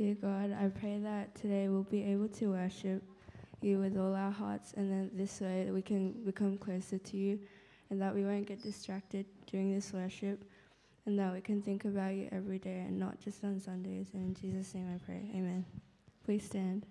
Dear God, I pray that today we'll be able to worship you with all our hearts, and then this way that we can become closer to you, and that we won't get distracted during this worship, and that we can think about you every day and not just on Sundays. And in Jesus' name I pray, amen. Please stand.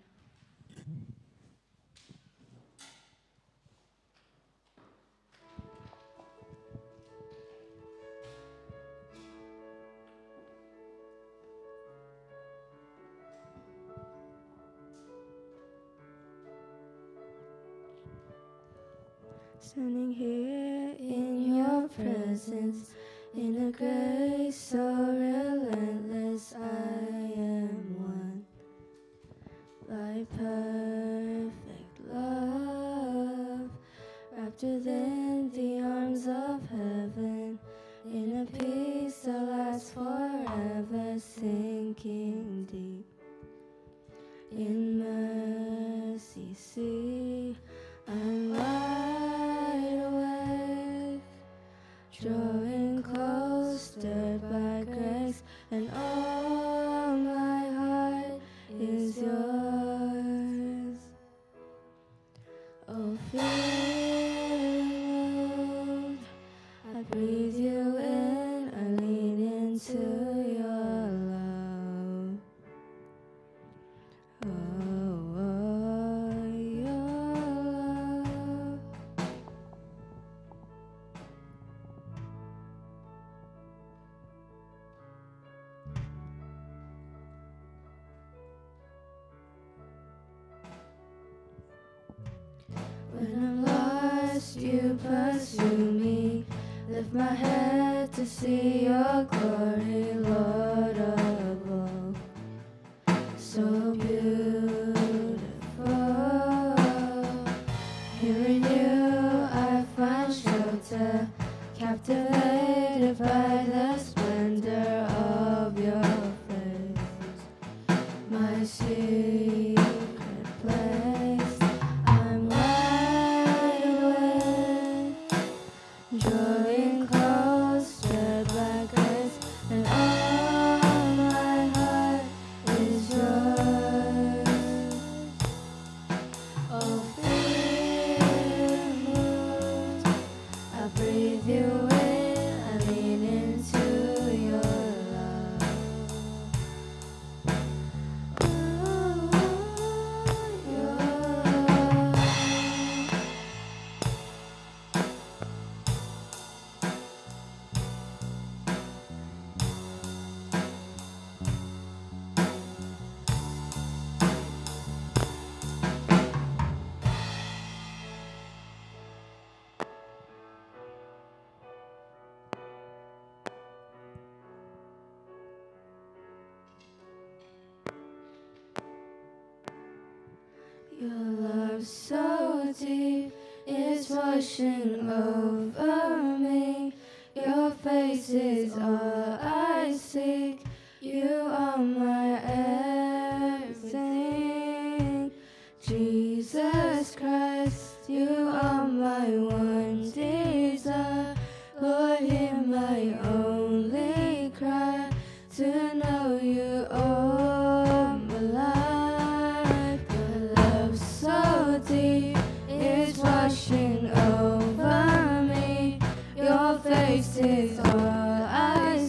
Standing here in your presence, in a grace so relentless, I am one. By perfect love, wrapped within the arms of heaven, in a peace that lasts forever, sinking deep. In mercy, see, I'm wide awake, drawing close, stirred by grace, and all my heart is yours. Oh, feeling moved, I breathe you in, I lean into your love. Oh, your love. When I'm lost, you pursue me. Lift my head to see your glory, Lord of all. So beautiful. Here in you I find shelter, captivated by the splendor of your face. My secret place, I'm wide awake, drawing close, stirred by grace, and all my heart is yours. Oh, feel moved, I breathe you in, I lean into your love. Oh, your love. Your love so deep is washing over me. Your face is all I seek. You are my everything. Jesus Christ, you are my one desire. Lord, hear my only cry, to know you all my life. Your love so deep is washing over me. Your face is all I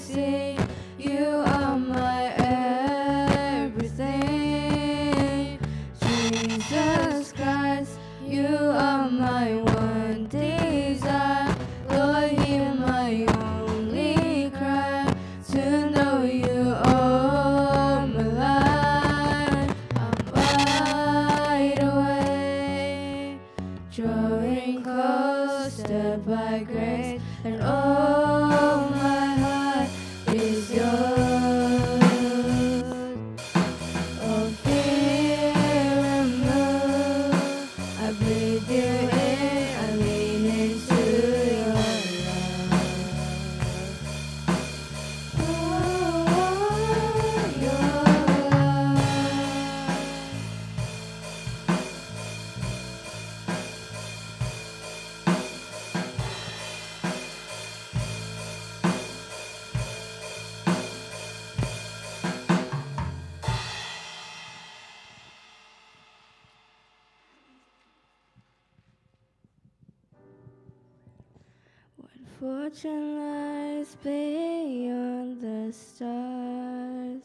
fortune lies beyond the stars,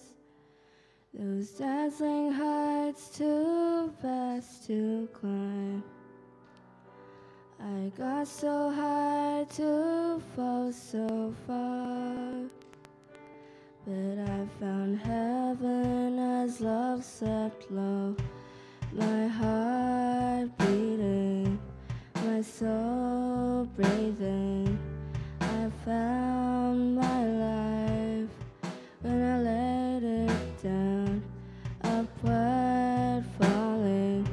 those dazzling heights too vast to climb. I got so high to fall so far, but I found heaven as love slept low. My heart beating, my soul breathing. I found my life when I laid it down. Upward falling,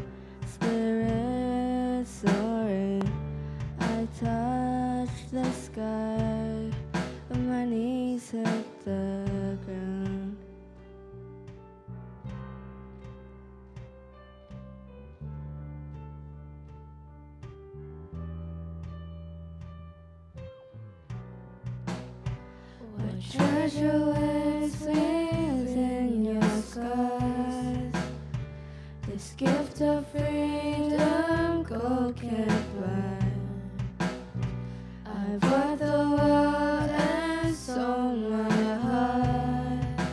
spirit soaring. I touched the sky, but my knees hit the ground. What treasure waits within your skies? This gift of freedom gold can't buy. I bought the world and sold my heart.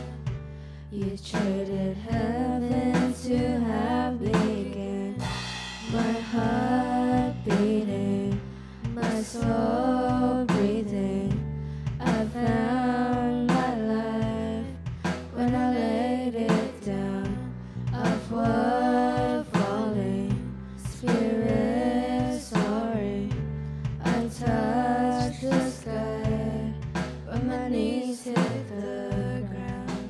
You traded heaven to have begun. My heart beating, my soul breathing. I found my life when I laid it down. Upward falling, spirit soaring. I touched the sky when my knees hit the ground.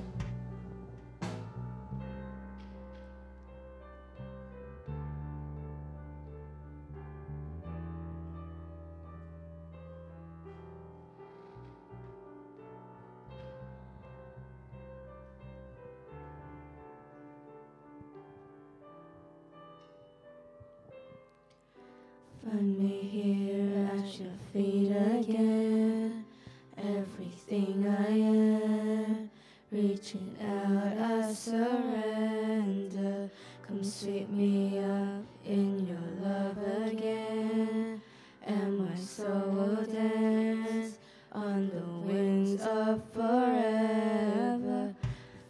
Find me here at your feet again. Everything I am, reaching out, I surrender. Come sweep me up in your love again, and my soul will dance on the wings of forever.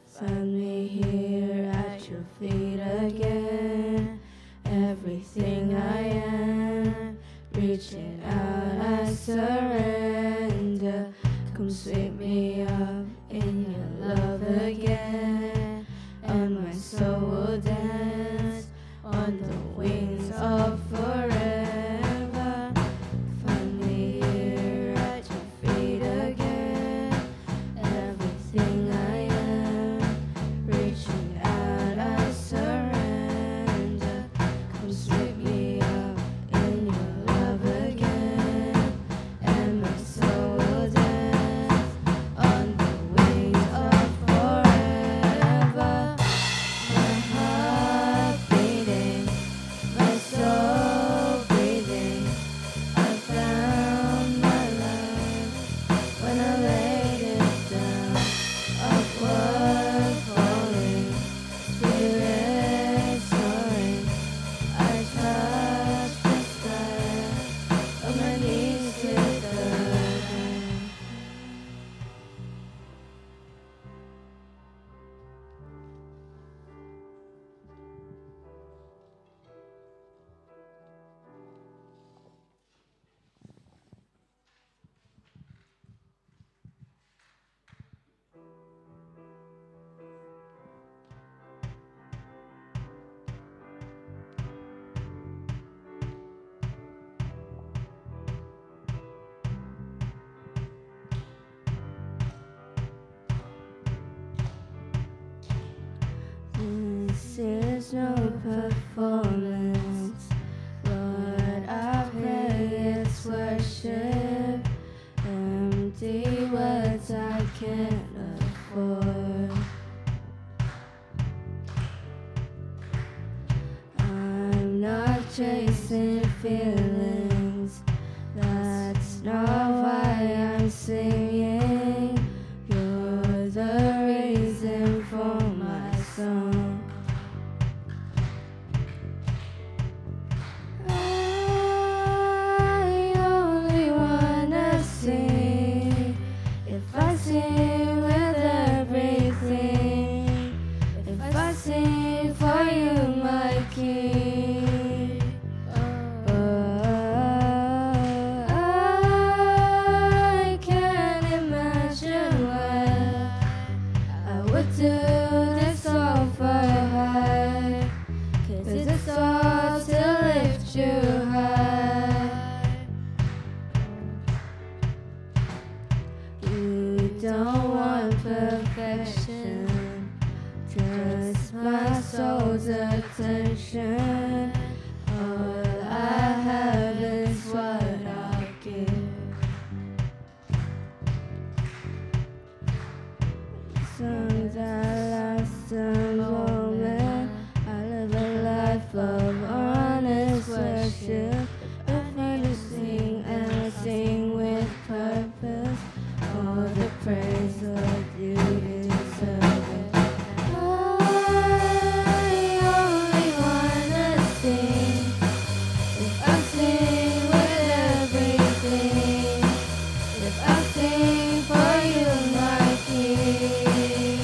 Find me here at your feet again. Everything I am, reaching out, I surrender. Come sweep me up in your love again, and my soul will dance on the wings of forever. Find me here at your feet again. Everything I am, reaching out, I surrender. Come sweep me up in your love again, and my soul will dance on the wings of forever. My heart beating, my soul breathing. I found my life when I laid it down. Upward falling, spirit soaring. I touched the sky, but my knees hit the ground. This is no performance, Lord, I pray it's worship. Empty words I can't afford. I'm not chasing feelings, that's not why I'm singing. You're the reason for my song. I only wanna sing my soul's attention. All I have is what I give. Songs that last a moment. I live a life of honest worship. If I just sing and I sing with purpose, all the praise Lord you deserve it. I only wanna sing. If I sing with everything, if I sing for you, my King.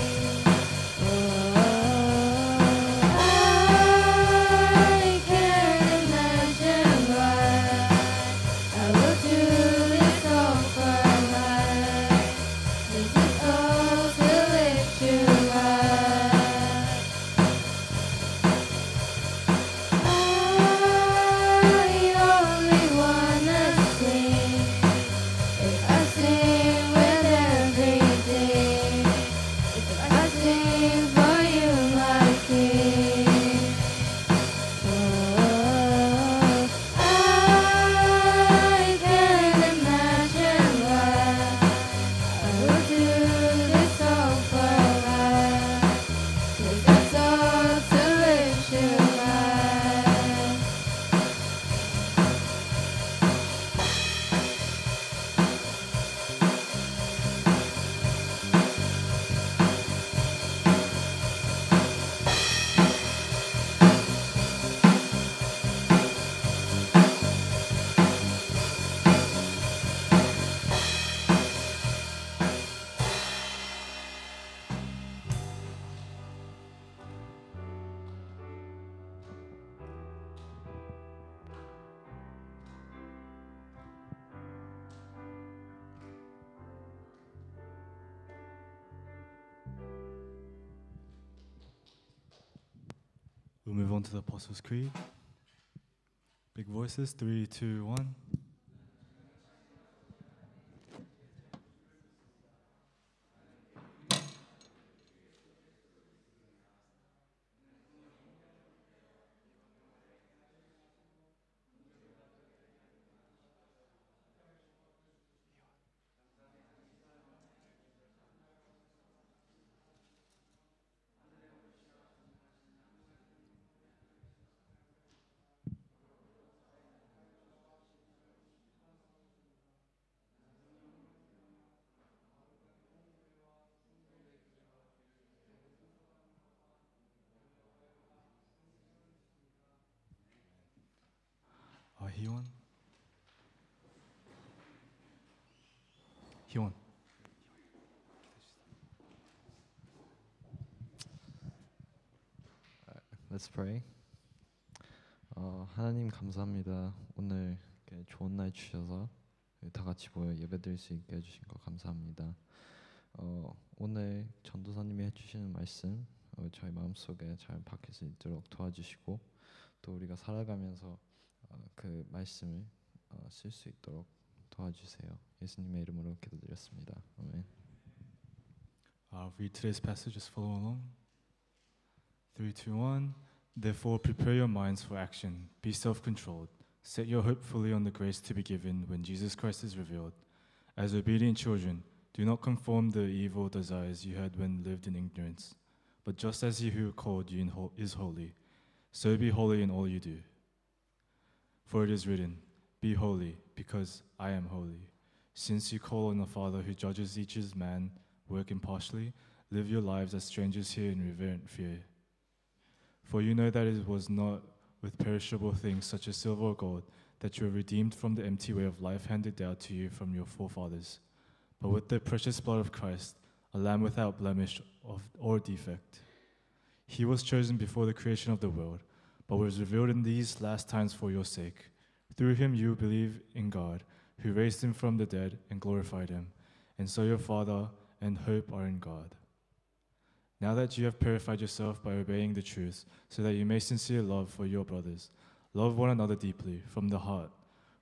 I can't imagine why I will do this all for life. This is all to lift you high. I only wanna sing. If I sing with everything, if I sing for you, my King. I can't imagine why I will do this all for life. 'Cause that's all to lift you high. We'll move on to the Apostles' Creed. Big voices, 3, 2, 1. 희원. 희원. Let's pray. 하나님 감사합니다. 오늘 이렇게 좋은 날 주셔서 다 같이 모여 예배드릴 수 있게 해주신 거 감사합니다. 오늘 전도사님이 해주시는 말씀 저희 마음속에 잘 박힐 수 있도록 도와주시고 또 우리가 살아가면서 그 말씀을 쓸 수 있도록 도와주세요. 예수님의 이름으로 기도드렸습니다. 아멘. Read today's passage, just follow along. 3, 2, 1. Therefore, prepare your minds for action. Be self-controlled. Set your hope fully on the grace to be given when Jesus Christ is revealed. As obedient children, do not conform the evil desires you had when lived in ignorance. But just as He who called you is holy, so be holy in all you do. For it is written, Be holy, because I am holy. Since you call on the Father who judges each man's work impartially, live your lives as strangers here in reverent fear. For you know that it was not with perishable things such as silver or gold that you were redeemed from the empty way of life handed down to you from your forefathers, but with the precious blood of Christ, a lamb without blemish or defect. He was chosen before the creation of the world, but was revealed in these last times for your sake. Through him you believe in God, who raised him from the dead and glorified him, and so your Father and hope are in God. Now that you have purified yourself by obeying the truth, so that you may sincerely love for your brothers, love one another deeply from the heart,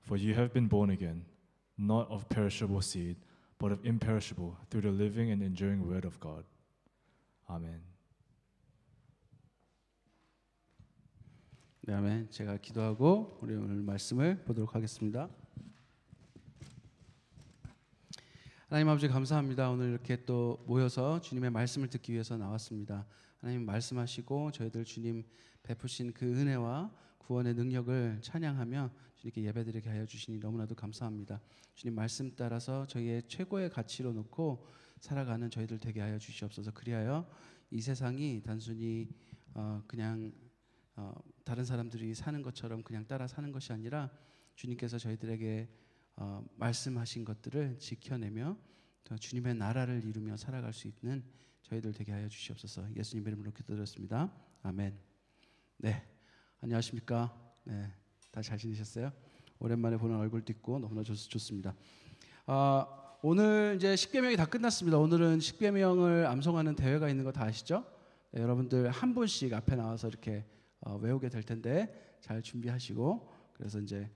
for you have been born again, not of perishable seed, but of imperishable, through the living and enduring word of God. Amen. 네, 아멘. 제가 기도하고 우리 오늘 말씀을 보도록 하겠습니다. 하나님 아버지 감사합니다. 오늘 이렇게 또 모여서 주님의 말씀을 듣기 위해서 나왔습니다. 하나님 말씀하시고 저희들 주님 베푸신 그 은혜와 구원의 능력을 찬양하며 주님께 예배드리게 하여 주시니 너무나도 감사합니다. 주님 말씀 따라서 저희의 최고의 가치로 놓고 살아가는 저희들 되게 하여 주시옵소서. 그리하여 이 세상이 단순히 그냥 다른 사람들이 사는 것처럼 그냥 따라 사는 것이 아니라 주님께서 저희들에게 말씀하신 것들을 지켜내며 주님의 나라를 이루며 살아갈 수 있는 저희들 되게 하여 주시옵소서. 예수님 이름으로 기도드렸습니다. 아멘. 네, 안녕하십니까? 네, 다 잘 지내셨어요? 오랜만에 보는 얼굴도 있고 너무나 좋습니다. 오늘 이제 십계명이 다 끝났습니다. 오늘은 십계명을 암송하는 대회가 있는 거 다 아시죠? 네, 여러분들 한 분씩 앞에 나와서 이렇게 외우게 될 텐데 잘 준비하시고 그래서 이제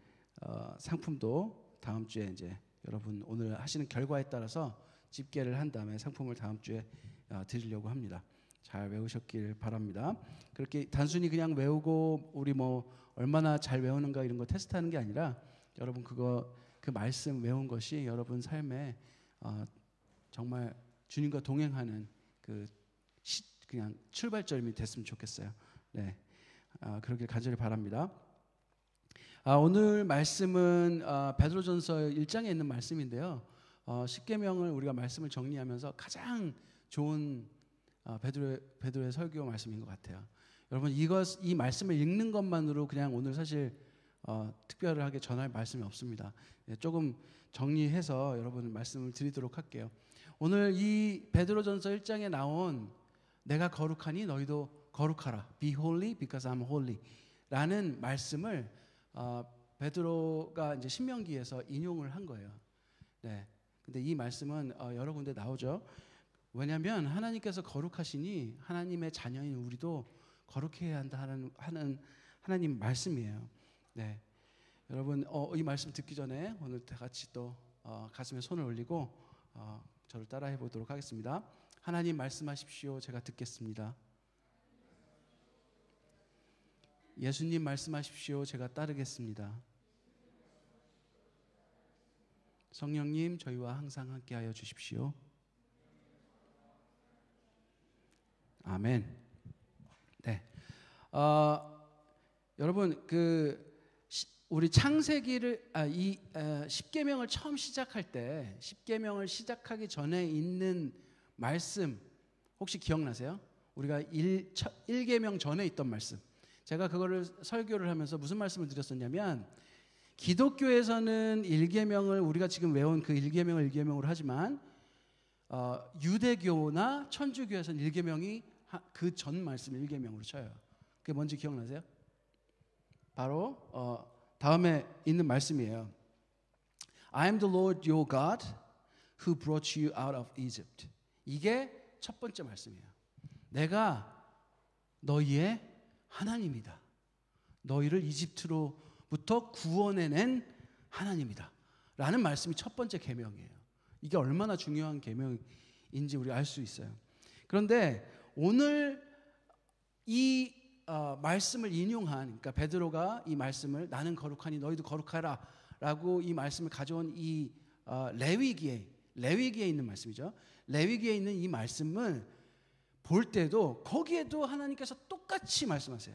상품도 다음 주에 이제 여러분 오늘 하시는 결과에 따라서 집계를 한 다음에 상품을 다음 주에 드리려고 합니다. 잘 외우셨길 바랍니다. 그렇게 단순히 그냥 외우고 우리 뭐 얼마나 잘 외우는가 이런 거 테스트하는 게 아니라 여러분 그 말씀 외운 것이 여러분 삶에 정말 주님과 동행하는 그냥 출발점이 됐으면 좋겠어요. 네, 그러길 간절히 바랍니다. 오늘 말씀은 베드로전서 1장에 있는 말씀인데요. 십계명을 우리가 말씀을 정리하면서 가장 좋은 베드로의 설교 말씀인 것 같아요. 여러분 이 말씀을 읽는 것만으로 그냥 오늘 사실 특별하게 전할 말씀이 없습니다. 조금 정리해서 여러분 말씀을 드리도록 할게요. 오늘 이 베드로전서 1장에 나온 내가 거룩하니 너희도 거룩하라. Be holy because I'm holy. 라는 말씀을 베드로가 이제 신명기에서 인용을 한 거예요. 네. 근데 이 말씀은 여러 군데 나오죠. 왜냐하면 하나님께서 거룩하시니 하나님의 자녀인 우리도 거룩해야 한다 하는 하나님 말씀이에요. 네. 여러분 이 말씀 듣기 전에 오늘 다 같이 또 가슴에 손을 올리고 저를 따라해 보도록 하겠습니다. 하나님 말씀하십시오. 제가 듣겠습니다. 예수님 말씀하십시오. 제가 따르겠습니다. 성령님 저희와 항상 함께하여 주십시오. 아멘. 네. 여러분 우리 창세기를 이 십계명을 처음 시작할 때 십계명을 시작하기 전에 있는 말씀 혹시 기억나세요? 우리가 1계명 전에 있던 말씀. 제가 그거를 설교를 하면서 무슨 말씀을 드렸었냐면 기독교에서는 1계명을 우리가 지금 외운 그 1계명을 1계명으로 하지만 유대교나 천주교에서는 1계명이 그 전 말씀 1계명으로 쳐요. 그게 뭔지 기억나세요? 바로 다음에 있는 말씀이에요. I am the Lord your God who brought you out of Egypt. 이게 첫 번째 말씀이에요. 내가 너희의 하나님이다. 너희를 이집트로부터 구원해낸 하나님이다. 라는 말씀이 첫 번째 계명이에요. 이게 얼마나 중요한 계명인지 우리가 알 수 있어요. 그런데 오늘 이 말씀을 인용한 그러니까 베드로가 이 말씀을 나는 거룩하니 너희도 거룩하라 라고 이 말씀을 가져온 이 레위기에 있는 말씀이죠. 레위기에 있는 이 말씀을 볼 때도 거기에도 하나님께서 똑같이 말씀하세요.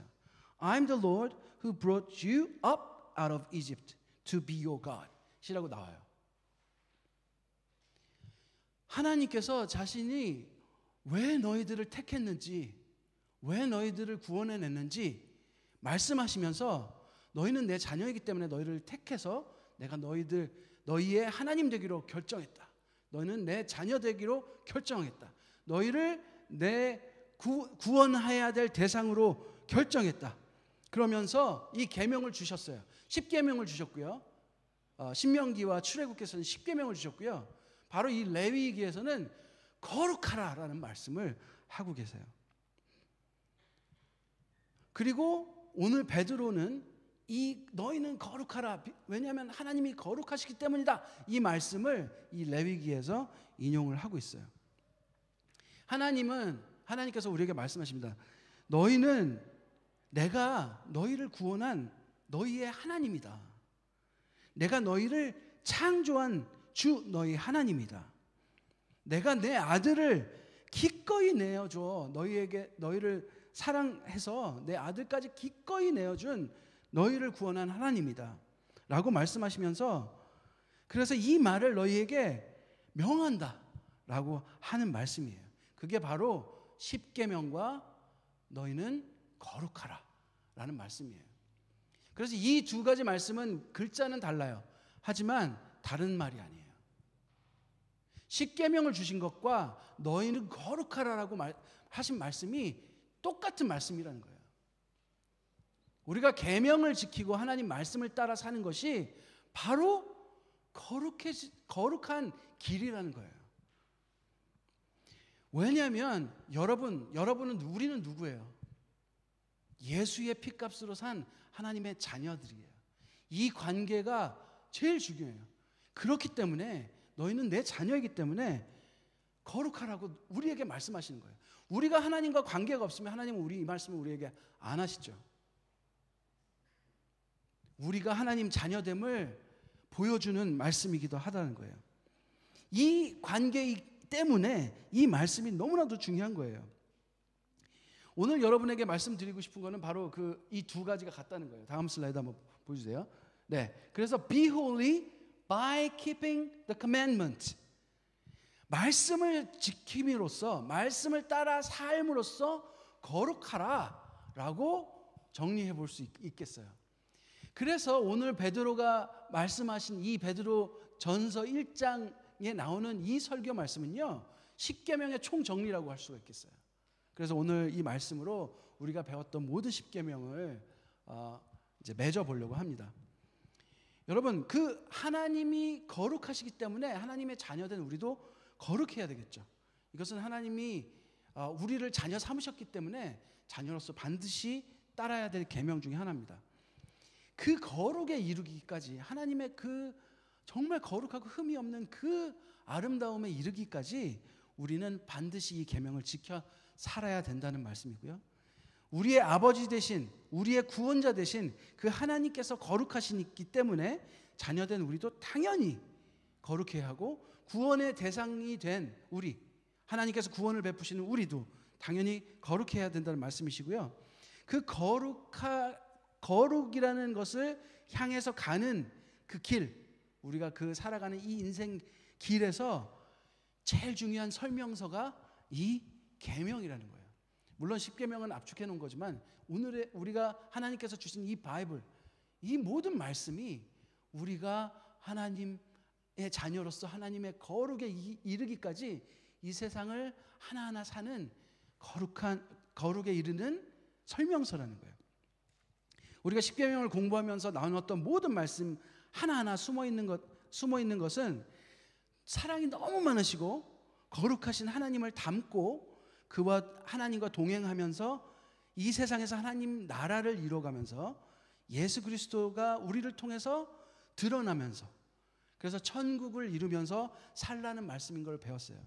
I'm the Lord who brought you up out of Egypt to be your God 이라고 나와요. 하나님께서 자신이 왜 너희들을 택했는지 왜 너희들을 구원해냈는지 말씀하시면서 너희는 내 자녀이기 때문에 너희를 택해서 내가 너희의 하나님 되기로 결정했다. 너희는 내 자녀 되기로 결정했다. 너희를 내 구원해야 될 대상으로 결정했다. 그러면서 이 계명을 주셨어요. 10계명을 주셨고요. 신명기와 출애굽기에서는 10계명을 주셨고요. 바로 이 레위기에서는 거룩하라라는 말씀을 하고 계세요. 그리고 오늘 베드로는 너희는 거룩하라. 왜냐하면 하나님이 거룩하시기 때문이다. 이 말씀을 이 레위기에서 인용을 하고 있어요. 하나님께서 우리에게 말씀하십니다. 너희는 내가 너희를 구원한 너희의 하나님이다. 내가 너희를 창조한 주 너희 하나님이다. 내가 내 아들을 기꺼이 내어줘 너희를 사랑해서 내 아들까지 기꺼이 내어준 너희를 구원한 하나님이다 라고 말씀하시면서 그래서 이 말을 너희에게 명한다 라고 하는 말씀이에요. 그게 바로 십계명과 너희는 거룩하라 라는 말씀이에요. 그래서 이 두 가지 말씀은 글자는 달라요. 하지만 다른 말이 아니에요. 십계명을 주신 것과 너희는 거룩하라라고 하신 말씀이 똑같은 말씀이라는 거예요. 우리가 계명을 지키고 하나님 말씀을 따라 사는 것이 바로 거룩한 길이라는 거예요. 왜냐하면 여러분은 우리는 누구예요? 예수의 피값으로 산 하나님의 자녀들이에요. 이 관계가 제일 중요해요. 그렇기 때문에 너희는 내 자녀이기 때문에 거룩하라고 우리에게 말씀하시는 거예요. 우리가 하나님과 관계가 없으면 하나님은 이 말씀을 우리에게 안 하시죠. 우리가 하나님 자녀됨을 보여주는 말씀이기도 하다는 거예요. 이 관계 때문에 이 말씀이 너무나도 중요한 거예요. 오늘 여러분에게 말씀드리고 싶은 거는 바로 이 두 가지가 같다는 거예요. 다음 슬라이드 한번 보여주세요. 네, 그래서 be holy by keeping the commandment. 말씀을 지킴으로써, 말씀을 따라 삶으로써 거룩하라라고 정리해 볼 수 있겠어요. 그래서 오늘 베드로가 말씀하신 이 베드로 전서 1장에 나오는 이 설교 말씀은요, 십계명의 총정리라고 할 수가 있겠어요. 그래서 오늘 이 말씀으로 우리가 배웠던 모든 십계명을 이제 맺어 보려고 합니다. 여러분, 하나님이 거룩하시기 때문에 하나님의 자녀된 우리도 거룩해야 되겠죠. 이것은 하나님이 우리를 자녀 삼으셨기 때문에 자녀로서 반드시 따라야 될 계명 중에 하나입니다. 그 거룩에 이르기까지, 하나님의 정말 거룩하고 흠이 없는 그 아름다움에 이르기까지 우리는 반드시 이 계명을 지켜 살아야 된다는 말씀이고요. 우리의 아버지 되신, 우리의 구원자 되신 그 하나님께서 거룩하시기 때문에 자녀된 우리도 당연히 거룩해야 하고, 구원의 대상이 된 우리, 하나님께서 구원을 베푸시는 우리도 당연히 거룩해야 된다는 말씀이시고요. 그 거룩이라는 것을 향해서 가는 그 길, 우리가 살아가는 이 인생 길에서 제일 중요한 설명서가 이 계명이라는 거예요. 물론 십계명은 압축해 놓은 거지만 오늘의 우리가 하나님께서 주신 이 바이블, 이 모든 말씀이 우리가 하나님의 자녀로서 하나님의 거룩에 이르기까지 이 세상을 하나하나 사는 거룩에 이르는 설명서라는 거예요. 우리가 십계명을 공부하면서 나눴던 모든 말씀 하나하나 숨어 있는 것은 사랑이 너무 많으시고 거룩하신 하나님을 닮고 그와 하나님과 동행하면서 이 세상에서 하나님 나라를 이뤄가면서 예수 그리스도가 우리를 통해서 드러나면서, 그래서 천국을 이루면서 살라는 말씀인 걸 배웠어요.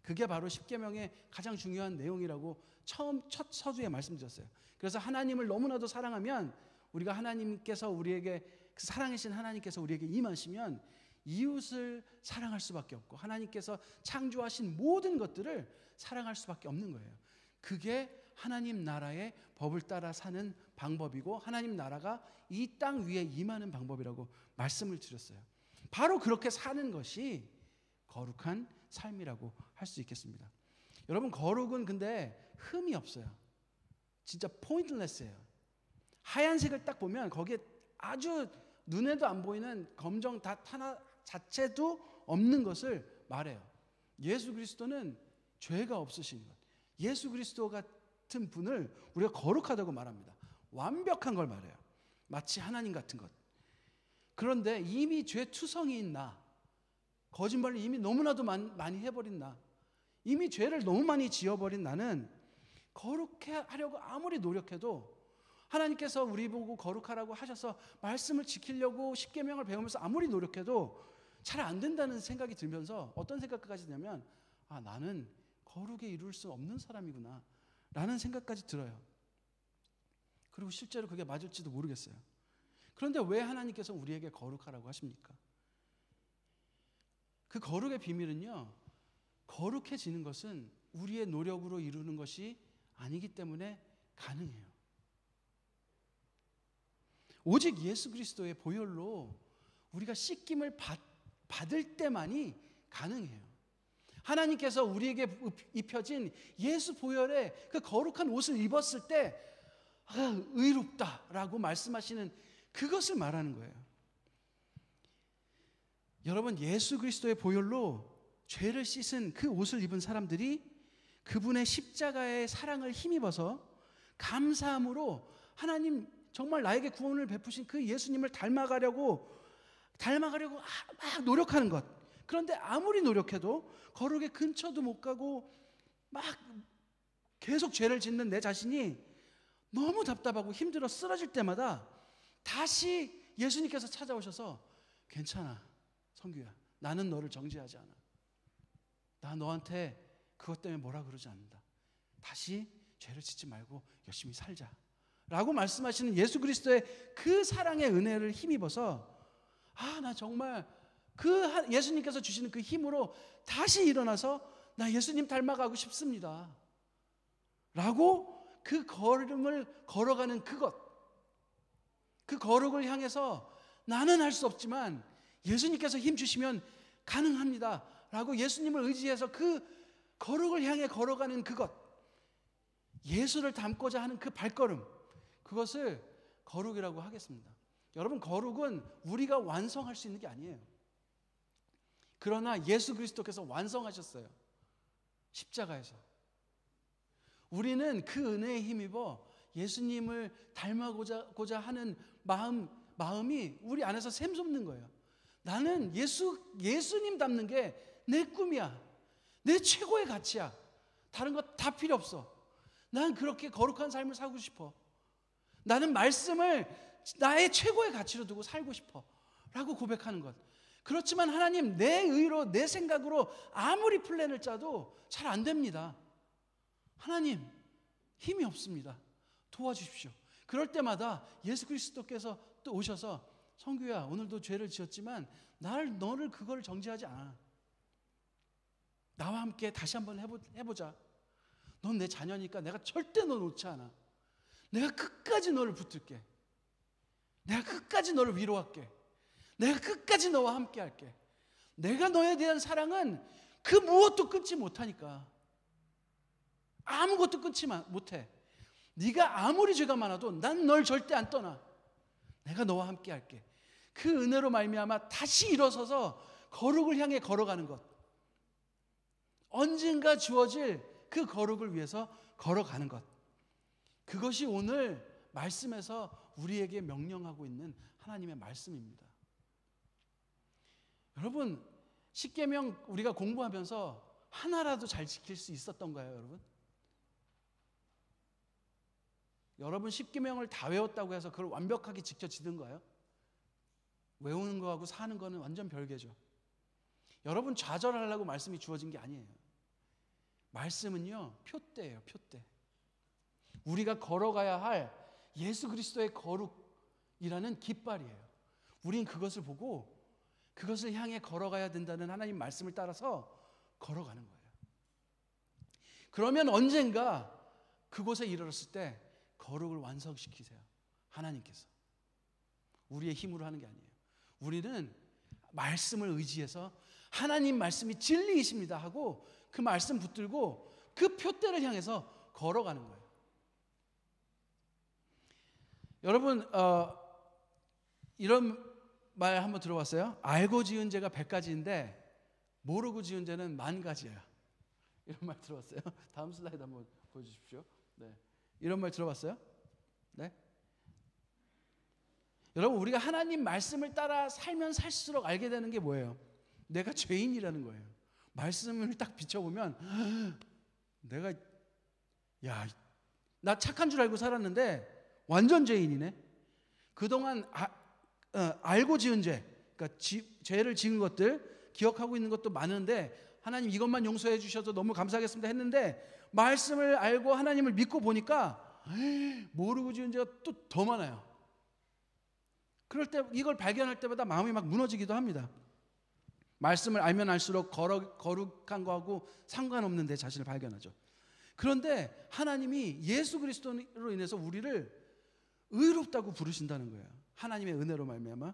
그게 바로 십계명의 가장 중요한 내용이라고 첫 서두에 말씀드렸어요. 그래서 하나님을 너무나도 사랑하면, 우리가 하나님께서 우리에게 사랑하신 하나님께서 우리에게 임하시면 이웃을 사랑할 수밖에 없고, 하나님께서 창조하신 모든 것들을 사랑할 수밖에 없는 거예요. 그게 하나님 나라의 법을 따라 사는 방법이고, 하나님 나라가 이 땅 위에 임하는 방법이라고 말씀을 드렸어요. 바로 그렇게 사는 것이 거룩한 삶이라고 할 수 있겠습니다. 여러분, 거룩은 근데 흠이 없어요. 진짜 포인트레스예요. 하얀색을 딱 보면 거기에 아주 눈에도 안 보이는 검정 닷 하나 자체도 없는 것을 말해요. 예수 그리스도는 죄가 없으신 것, 예수 그리스도 같은 분을 우리가 거룩하다고 말합니다. 완벽한 걸 말해요. 마치 하나님 같은 것. 그런데 이미 죄투성이인 나, 거짓말을 이미 너무나도 많이 해버린 나, 이미 죄를 너무 많이 지어버린 나는 거룩해 하려고 아무리 노력해도, 하나님께서 우리 보고 거룩하라고 하셔서 말씀을 지키려고 십계명을 배우면서 아무리 노력해도 잘 안 된다는 생각이 들면서 어떤 생각까지 드냐면, 나는 거룩에 이룰 수 없는 사람이구나 라는 생각까지 들어요. 그리고 실제로 그게 맞을지도 모르겠어요. 그런데 왜 하나님께서 우리에게 거룩하라고 하십니까? 그 거룩의 비밀은요, 거룩해지는 것은 우리의 노력으로 이루는 것이 아니기 때문에 가능해요. 오직 예수 그리스도의 보혈로 우리가 씻김을 받을 때만이 가능해요. 하나님께서 우리에게 입혀진 예수 보혈의 그 거룩한 옷을 입었을 때 의롭다라고 말씀하시는 그것을 말하는 거예요. 여러분, 예수 그리스도의 보혈로 죄를 씻은 그 옷을 입은 사람들이 그분의 십자가의 사랑을 힘입어서 감사함으로 하나님 정말 나에게 구원을 베푸신 그 예수님을 닮아가려고 막 노력하는 것. 그런데 아무리 노력해도 거룩의 근처도 못 가고 막 계속 죄를 짓는 내 자신이 너무 답답하고 힘들어 쓰러질 때마다 다시 예수님께서 찾아오셔서 괜찮아, 성규야, 나는 너를 정죄하지 않아. 나 너한테 그것 때문에 뭐라 그러지 않는다. 다시 죄를 짓지 말고 열심히 살자 라고 말씀하시는 예수 그리스도의 그 사랑의 은혜를 힘입어서 나 정말 그 예수님께서 주시는 그 힘으로 다시 일어나서 나 예수님 닮아가고 싶습니다 라고 그 걸음을 걸어가는 그 거룩을 향해서 나는 할 수 없지만 예수님께서 힘 주시면 가능합니다 라고 예수님을 의지해서 그 거룩을 향해 걸어가는 그것, 예수를 닮고자 하는 그 발걸음, 그것을 거룩이라고 하겠습니다. 여러분, 거룩은 우리가 완성할 수 있는 게 아니에요. 그러나 예수 그리스도께서 완성하셨어요. 십자가에서. 우리는 그 은혜에 힘입어 예수님을 닮아고자 하는 마음이 우리 안에서 샘솟는 거예요. 나는 예수님 닮는 게 내 꿈이야. 내 최고의 가치야. 다른 거 다 필요 없어. 난 그렇게 거룩한 삶을 살고 싶어. 나는 말씀을 나의 최고의 가치로 두고 살고 싶어 라고 고백하는 것. 그렇지만 하나님, 내 의로 내 생각으로 아무리 플랜을 짜도 잘 안 됩니다. 하나님, 힘이 없습니다. 도와주십시오. 그럴 때마다 예수 그리스도께서 또 오셔서 성규야, 오늘도 죄를 지었지만 너를 그걸 정죄하지 않아. 나와 함께 다시 한번 해보자. 넌 내 자녀니까 내가 절대 너 놓지 않아. 내가 끝까지 너를 붙들게. 내가 끝까지 너를 위로할게. 내가 끝까지 너와 함께 할게. 내가 너에 대한 사랑은 그 무엇도 끊지 못하니까. 아무것도 끊지 못해. 네가 아무리 죄가 많아도 난 널 절대 안 떠나. 내가 너와 함께 할게. 그 은혜로 말미암아 다시 일어서서 거룩을 향해 걸어가는 것. 언젠가 주어질 그 거룩을 위해서 걸어가는 것. 그것이 오늘 말씀에서 우리에게 명령하고 있는 하나님의 말씀입니다. 여러분, 십계명 우리가 공부하면서 하나라도 잘 지킬 수 있었던가요, 여러분? 여러분, 십계명을 다 외웠다고 해서 그걸 완벽하게 지켜지던가요? 외우는 거하고 사는 거는 완전 별개죠. 여러분, 좌절하려고 말씀이 주어진 게 아니에요. 말씀은요, 표대예요, 표대. 우리가 걸어가야 할 예수 그리스도의 거룩이라는 깃발이에요. 우린 그것을 보고 그것을 향해 걸어가야 된다는 하나님 말씀을 따라서 걸어가는 거예요. 그러면 언젠가 그곳에 이르렀을 때 거룩을 완성시키세요. 하나님께서. 우리의 힘으로 하는 게 아니에요. 우리는 말씀을 의지해서 하나님 말씀이 진리이십니다 하고 그 말씀 붙들고 그 표대를 향해서 걸어가는 거예요. 여러분, 이런 말 한번 들어봤어요? 알고 지은 죄가 100가지인데 모르고 지은 죄는 10,000가지야. 이런 말 들어봤어요? 다음 슬라이드 한번 보여주십시오. 네. 이런 말 들어봤어요? 네? 여러분, 우리가 하나님 말씀을 따라 살면 살수록 알게 되는 게 뭐예요? 내가 죄인이라는 거예요. 말씀을 딱 비춰보면 내가 나 착한 줄 알고 살았는데 완전 죄인이네. 그동안 알고 지은 죄, 그러니까 죄를 지은 것들 기억하고 있는 것도 많은데 하나님 이것만 용서해 주셔서 너무 감사하겠습니다 했는데 말씀을 알고 하나님을 믿고 보니까 모르고 지은 죄가 또 더 많아요. 그럴 때 이걸 발견할 때마다 마음이 막 무너지기도 합니다. 말씀을 알면 알수록 거룩한 거하고 상관없는 내 자신을 발견하죠. 그런데 하나님이 예수 그리스도로 인해서 우리를 의롭다고 부르신다는 거예요. 하나님의 은혜로 말미암아.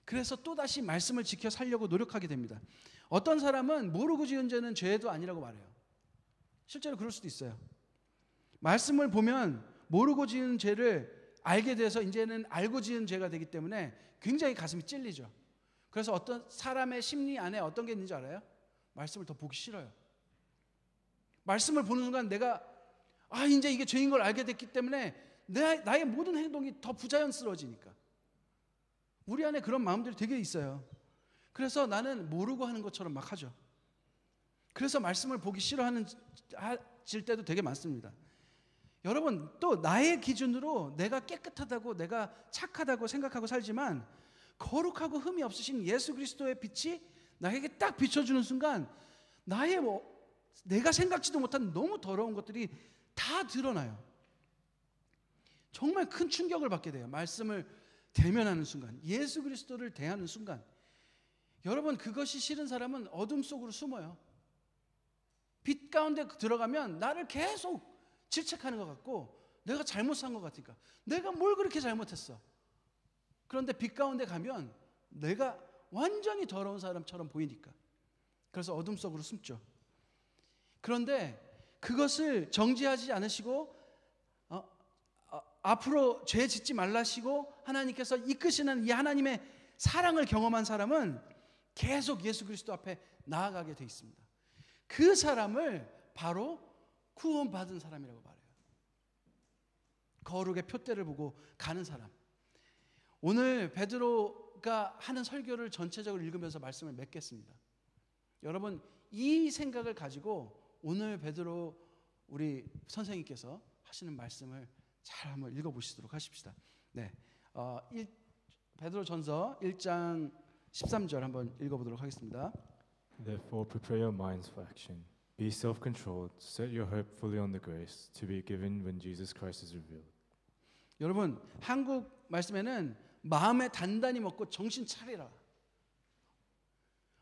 그래서 또다시 말씀을 지켜 살려고 노력하게 됩니다. 어떤 사람은 모르고 지은 죄는 죄도 아니라고 말해요. 실제로 그럴 수도 있어요. 말씀을 보면 모르고 지은 죄를 알게 돼서 이제는 알고 지은 죄가 되기 때문에 굉장히 가슴이 찔리죠. 그래서 어떤 사람의 심리 안에 어떤 게 있는지 알아요? 말씀을 더 보기 싫어요. 말씀을 보는 순간 내가 이제 이게 죄인 걸 알게 됐기 때문에 나의 모든 행동이 더 부자연스러워지니까. 우리 안에 그런 마음들이 되게 있어요. 그래서 나는 모르고 하는 것처럼 막 하죠. 그래서 말씀을 보기 싫어하는 질 때도 되게 많습니다. 여러분, 또 나의 기준으로 내가 깨끗하다고, 내가 착하다고 생각하고 살지만 거룩하고 흠이 없으신 예수 그리스도의 빛이 나에게 딱 비춰주는 순간 내가 생각지도 못한 너무 더러운 것들이 다 드러나요. 정말 큰 충격을 받게 돼요. 말씀을 대면하는 순간, 예수 그리스도를 대하는 순간. 여러분, 그것이 싫은 사람은 어둠 속으로 숨어요. 빛 가운데 들어가면 나를 계속 질책하는 것 같고 내가 잘못 산 것 같으니까, 내가 뭘 그렇게 잘못했어. 그런데 빛 가운데 가면 내가 완전히 더러운 사람처럼 보이니까, 그래서 어둠 속으로 숨죠. 그런데 그것을 정지하지 않으시고 앞으로 죄 짓지 말라시고 하나님께서 이끄시는 이 하나님의 사랑을 경험한 사람은 계속 예수 그리스도 앞에 나아가게 돼 있습니다. 그 사람을 바로 구원받은 사람이라고 말해요. 거룩의 표대를 보고 가는 사람. 오늘 베드로가 하는 설교를 전체적으로 읽으면서 말씀을 맺겠습니다. 여러분, 이 생각을 가지고 오늘 베드로 우리 선생님께서 하시는 말씀을 잘 한번 읽어보시도록 하십시다. 네, 베드로전서 1장 13절 한번 읽어보도록 하겠습니다. Therefore, prepare your minds for action. Be self-controlled. Set your hope fully on the grace to be given when Jesus Christ is revealed. 여러분, 한국 말씀에는 마음에 단단히 먹고 정신 차리라.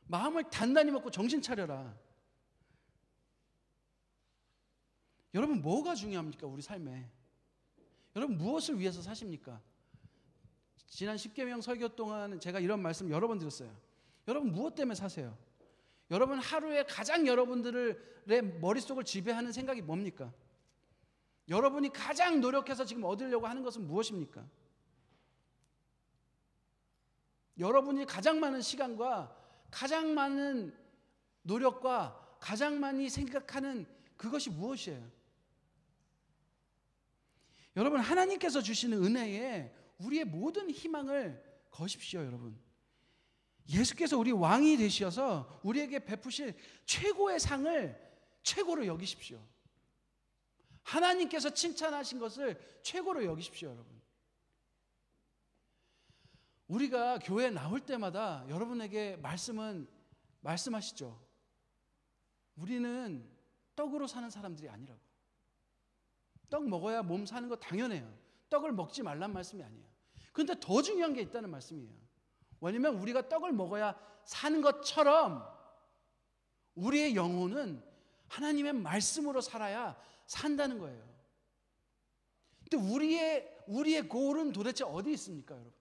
마음을 단단히 먹고 정신 차려라. 여러분, 뭐가 중요합니까? 우리 삶에. 여러분, 무엇을 위해서 사십니까? 지난 10계명 설교 동안 제가 이런 말씀 여러 번 드렸어요. 여러분, 무엇 때문에 사세요? 여러분, 하루에 가장 여러분들의 머릿속을 지배하는 생각이 뭡니까? 여러분이 가장 노력해서 지금 얻으려고 하는 것은 무엇입니까? 여러분이 가장 많은 시간과 가장 많은 노력과 가장 많이 생각하는 그것이 무엇이에요? 여러분, 하나님께서 주시는 은혜에 우리의 모든 희망을 거십시오. 여러분, 예수께서 우리 왕이 되셔서 우리에게 베푸실 최고의 상을 최고로 여기십시오. 하나님께서 칭찬하신 것을 최고로 여기십시오. 여러분, 우리가 교회에 나올 때마다 여러분에게 말씀하시죠. 우리는 떡으로 사는 사람들이 아니라고. 떡 먹어야 몸 사는 거 당연해요. 떡을 먹지 말란 말씀이 아니에요. 그런데 더 중요한 게 있다는 말씀이에요. 왜냐하면 우리가 떡을 먹어야 사는 것처럼 우리의 영혼은 하나님의 말씀으로 살아야 산다는 거예요. 근데 우리의 골은 도대체 어디 있습니까, 여러분?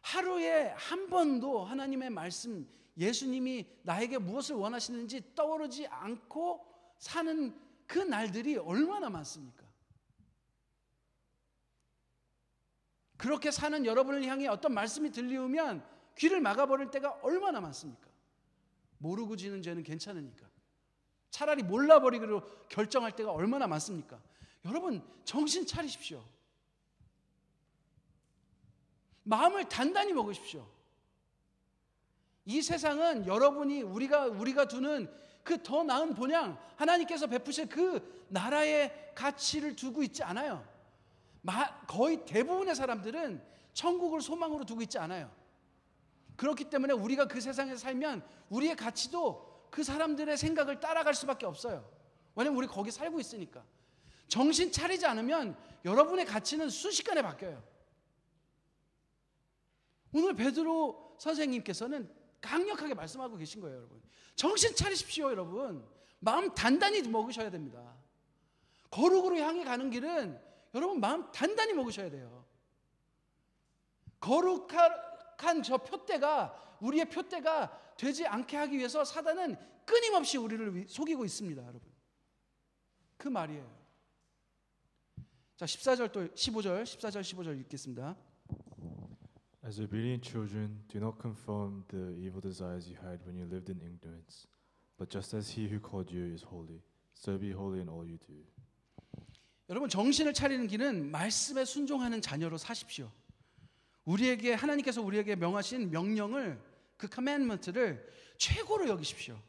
하루에 한 번도 하나님의 말씀, 예수님이 나에게 무엇을 원하시는지 떠오르지 않고 사는 그 날들이 얼마나 많습니까? 그렇게 사는 여러분을 향해 어떤 말씀이 들리우면 귀를 막아버릴 때가 얼마나 많습니까? 모르고 지는 죄는 괜찮으니까. 차라리 몰라버리기로 결정할 때가 얼마나 많습니까? 여러분, 정신 차리십시오. 마음을 단단히 먹으십시오. 이 세상은 여러분이 우리가 두는 그 더 나은 본향, 하나님께서 베푸실 그 나라의 가치를 두고 있지 않아요. 거의 대부분의 사람들은 천국을 소망으로 두고 있지 않아요. 그렇기 때문에 우리가 그 세상에서 살면 우리의 가치도 그 사람들의 생각을 따라갈 수밖에 없어요. 왜냐면 우리 거기 살고 있으니까. 정신 차리지 않으면 여러분의 가치는 순식간에 바뀌어요. 오늘 베드로 선생님께서는 강력하게 말씀하고 계신 거예요, 여러분. 정신 차리십시오, 여러분. 마음 단단히 먹으셔야 됩니다. 거룩으로 향해 가는 길은 여러분 마음 단단히 먹으셔야 돼요. 거룩한 저 표대가 우리의 표대가 되지 않게 하기 위해서 사단은 끊임없이 우리를 속이고 있습니다, 여러분. 그 말이에요. 자, 14절 15절 읽겠습니다. As obedient children, do not conform the evil desires you had when you lived in ignorance. But just as he who called you is holy, so be holy in all you do. 여러분, 정신을 차리는 길은 말씀에 순종하는 자녀로 사십시오. 우리에게 하나님께서 우리에게 명하신 명령을, 그 커맨드먼트를 최고로 여기십시오.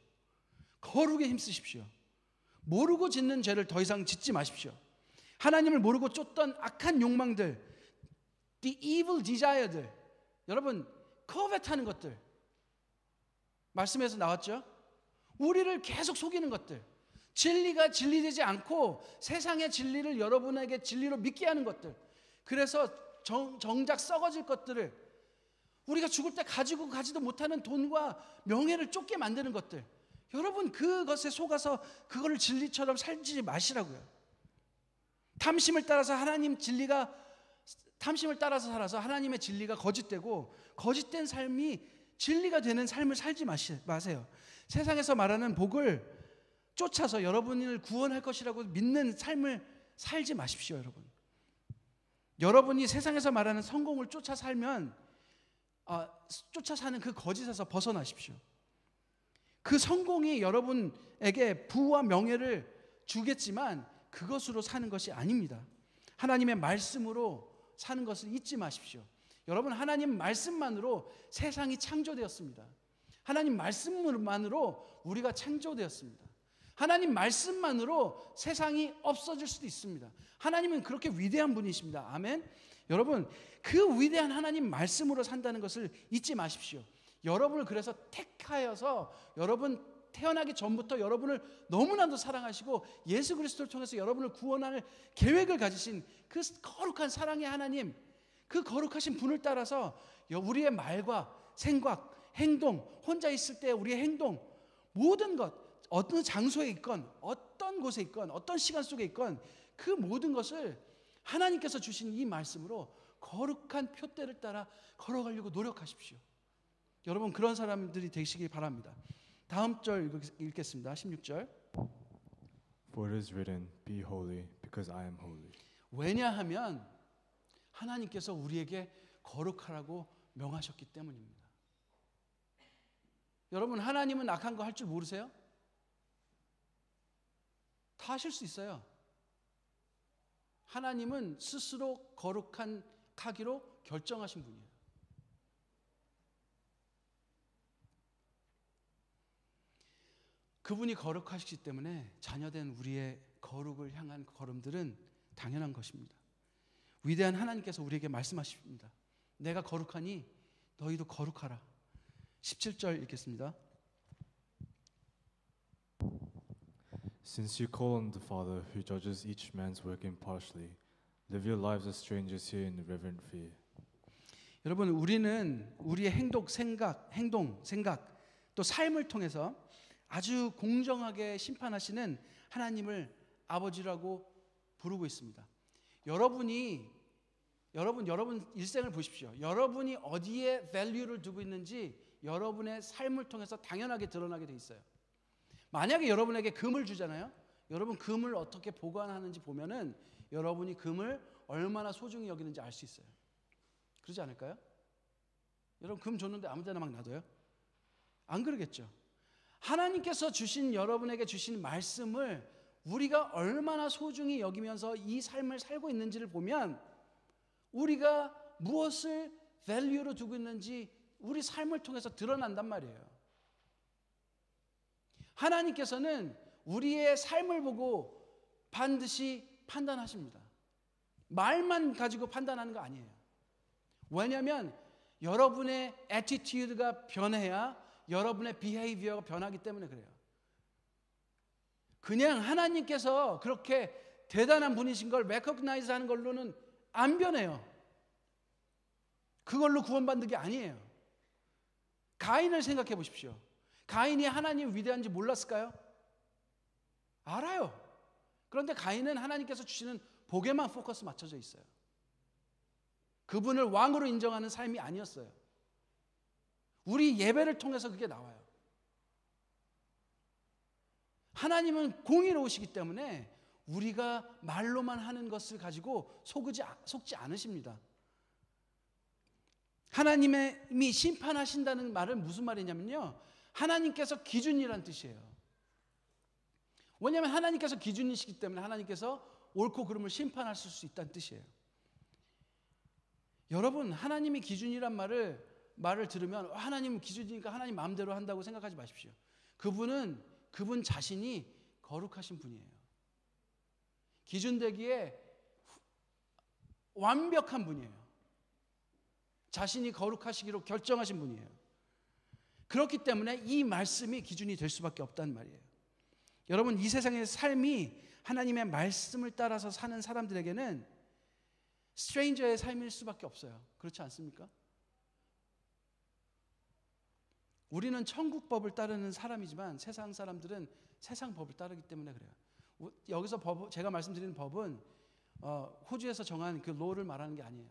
거룩에 힘쓰십시오. 모르고 짓는 죄를 더 이상 짓지 마십시오. 하나님을 모르고 쫓던 악한 욕망들, the evil desire들, 여러분 covet하는 것들, 말씀에서 나왔죠? 우리를 계속 속이는 것들, 진리가 진리되지 않고 세상의 진리를 여러분에게 진리로 믿게 하는 것들, 그래서 정작 썩어질 것들을, 우리가 죽을 때 가지고 가지도 못하는 돈과 명예를 쫓게 만드는 것들, 여러분 그것에 속아서 그거를 진리처럼 살지 마시라고요. 탐심을 따라서 살아서 하나님의 진리가 거짓되고, 거짓된 삶이 진리가 되는 삶을 살지 마세요. 세상에서 말하는 복을 쫓아서 여러분을 구원할 것이라고 믿는 삶을 살지 마십시오, 여러분. 여러분이 세상에서 말하는 성공을 쫓아 사는 그 거짓에서 벗어나십시오. 그 성공이 여러분에게 부와 명예를 주겠지만 그것으로 사는 것이 아닙니다. 하나님의 말씀으로 사는 것을 잊지 마십시오. 여러분, 하나님 말씀만으로 세상이 창조되었습니다. 하나님 말씀만으로 우리가 창조되었습니다. 하나님 말씀만으로 세상이 없어질 수도 있습니다. 하나님은 그렇게 위대한 분이십니다. 아멘. 여러분, 그 위대한 하나님 말씀으로 산다는 것을 잊지 마십시오. 여러분을 그래서 택하여서, 여러분 태어나기 전부터 여러분을 너무나도 사랑하시고 예수 그리스도를 통해서 여러분을 구원할 계획을 가지신 그 거룩한 사랑의 하나님, 그 거룩하신 분을 따라서 우리의 말과 생각, 행동, 혼자 있을 때 우리의 행동, 모든 것, 어떤 장소에 있건 어떤 곳에 있건 어떤 시간 속에 있건 그 모든 것을 하나님께서 주신 이 말씀으로 거룩한 표대를 따라 걸어가려고 노력하십시오. 여러분, 그런 사람들이 되시기 바랍니다. 다음 절 읽겠습니다. 16절. For it is written, be holy, because I am holy. 왜냐하면 하나님께서 우리에게 거룩하라고 명하셨기 때문입니다. 여러분, 하나님은 악한 거 할 줄 모르세요? 다 하실 수 있어요. 하나님은 스스로 거룩한 하기로 결정하신 분이에요. 그분이 거룩하시기 때문에 자녀된 우리의 거룩을 향한 걸음들은 당연한 것입니다. 위대한 하나님께서 우리에게 말씀하십니다. 내가 거룩하니 너희도 거룩하라. 17절 읽겠습니다. Since you call on the Father who judges each man's work impartially, live your lives as strangers here in reverent fear. 여러분, 우리는 우리의 행동, 생각, 또 삶을 통해서 아주 공정하게 심판하시는 하나님을 아버지라고 부르고 있습니다. 여러분 일생을 보십시오. 여러분이 어디에 밸류를 두고 있는지 여러분의 삶을 통해서 당연하게 드러나게 돼 있어요. 만약에 여러분에게 금을 주잖아요. 여러분 금을 어떻게 보관하는지 보면은 여러분이 금을 얼마나 소중히 여기는지 알 수 있어요. 그러지 않을까요? 여러분 금 줬는데 아무 데나 막 놔둬요? 안 그러겠죠. 하나님께서 여러분에게 주신 말씀을 우리가 얼마나 소중히 여기면서 이 삶을 살고 있는지를 보면 우리가 무엇을 밸류로 두고 있는지 우리 삶을 통해서 드러난단 말이에요. 하나님께서는 우리의 삶을 보고 반드시 판단하십니다. 말만 가지고 판단하는 거 아니에요. 왜냐하면 여러분의 애티튜드가 변해야 여러분의 비헤이비어가 변하기 때문에 그래요. 그냥 하나님께서 그렇게 대단한 분이신 걸 레코그나이즈 하는 걸로는 안 변해요. 그걸로 구원받는 게 아니에요. 가인을 생각해 보십시오. 가인이 하나님 위대한지 몰랐을까요? 알아요. 그런데 가인은 하나님께서 주시는 복에만 포커스 맞춰져 있어요. 그분을 왕으로 인정하는 삶이 아니었어요. 우리 예배를 통해서 그게 나와요. 하나님은 공의로우시기 때문에 우리가 말로만 하는 것을 가지고 속지 않으십니다. 하나님이 심판하신다는 말은 무슨 말이냐면요, 하나님께서 기준이란 뜻이에요. 왜냐하면 하나님께서 기준이시기 때문에 하나님께서 옳고 그름을 심판하실 수 있다는 뜻이에요. 여러분, 하나님이 기준이란 말을 들으면 하나님 기준이니까 하나님 마음대로 한다고 생각하지 마십시오. 그분 자신이 거룩하신 분이에요. 기준 되기에 완벽한 분이에요. 자신이 거룩하시기로 결정하신 분이에요. 그렇기 때문에 이 말씀이 기준이 될 수밖에 없다는 말이에요. 여러분, 이 세상의 삶이 하나님의 말씀을 따라서 사는 사람들에게는 스트레인저의 삶일 수밖에 없어요. 그렇지 않습니까? 우리는 천국 법을 따르는 사람이지만 세상 사람들은 세상 법을 따르기 때문에 그래요. 여기서 제가 말씀드리는 법은 호주에서 정한 그 로를 말하는 게 아니에요.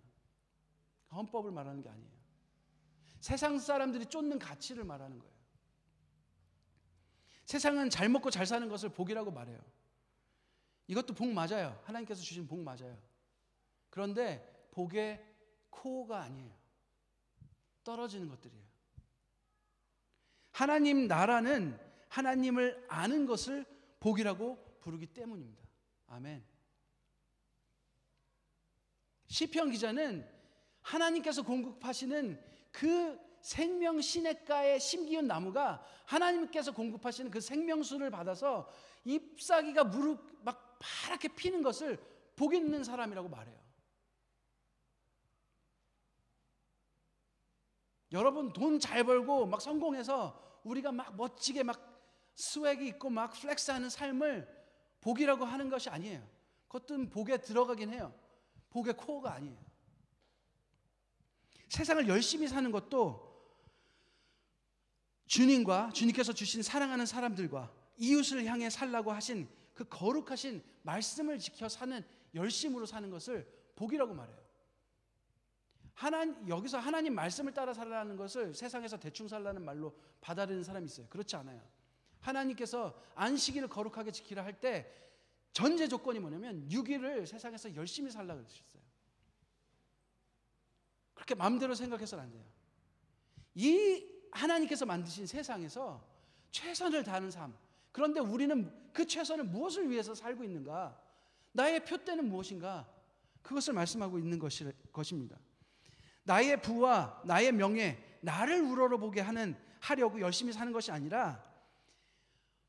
헌법을 말하는 게 아니에요. 세상 사람들이 쫓는 가치를 말하는 거예요. 세상은 잘 먹고 잘 사는 것을 복이라고 말해요. 이것도 복 맞아요. 하나님께서 주신 복 맞아요. 그런데 복의 코어가 아니에요. 떨어지는 것들이에요. 하나님 나라는 하나님을 아는 것을 복이라고 부르기 때문입니다. 아멘. 시편 기자는 하나님께서 공급하시는 그 생명 시냇가에 심기운 나무가 하나님께서 공급하시는 그 생명수를 받아서 잎사귀가 막 파랗게 피는 것을 복 있는 사람이라고 말해요. 여러분, 돈 잘 벌고 막 성공해서 우리가 막 멋지게 막 스웩이 있고 막 플렉스하는 삶을 복이라고 하는 것이 아니에요. 그것도 복에 들어가긴 해요. 복의 코어가 아니에요. 세상을 열심히 사는 것도 주님께서 주신 사랑하는 사람들과 이웃을 향해 살라고 하신 그 거룩하신 말씀을 지켜 사는 열심으로 사는 것을 복이라고 말해요. 여기서 하나님 말씀을 따라 살라는 것을 세상에서 대충 살라는 말로 받아들이는 사람이 있어요. 그렇지 않아요. 하나님께서 안식일을 거룩하게 지키라 할 때 전제 조건이 뭐냐면 6일을 세상에서 열심히 살라고 그러셨어요. 그렇게 마음대로 생각해서는 안 돼요. 이 하나님께서 만드신 세상에서 최선을 다하는 삶. 그런데 우리는 그 최선을 무엇을 위해서 살고 있는가? 나의 표대는 무엇인가? 그것을 말씀하고 있는 것입니다. 나의 부와 나의 명예, 나를 우러러보게 하려고 열심히 사는 것이 아니라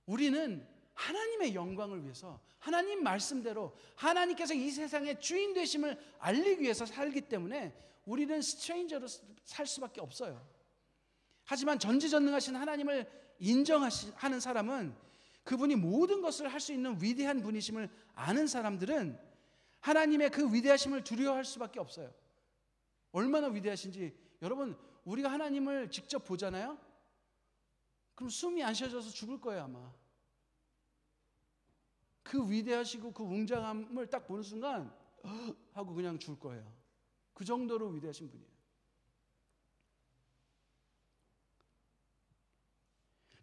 우리는 하나님의 영광을 위해서 하나님 말씀대로 하나님께서 이 세상의 주인 되심을 알리기 위해서 살기 때문에 우리는 스트레인저로 살 수밖에 없어요. 하지만 전지전능하신 하나님을 인정하는 사람은 그분이 모든 것을 할 수 있는 위대한 분이심을 아는 사람들은 하나님의 그 위대하심을 두려워할 수밖에 없어요. 얼마나 위대하신지. 여러분, 우리가 하나님을 직접 보잖아요. 그럼 숨이 안 쉬어져서 죽을 거예요, 아마. 그 위대하시고 그 웅장함을 딱 보는 순간 하고 그냥 죽을 거예요. 그 정도로 위대하신 분이에요.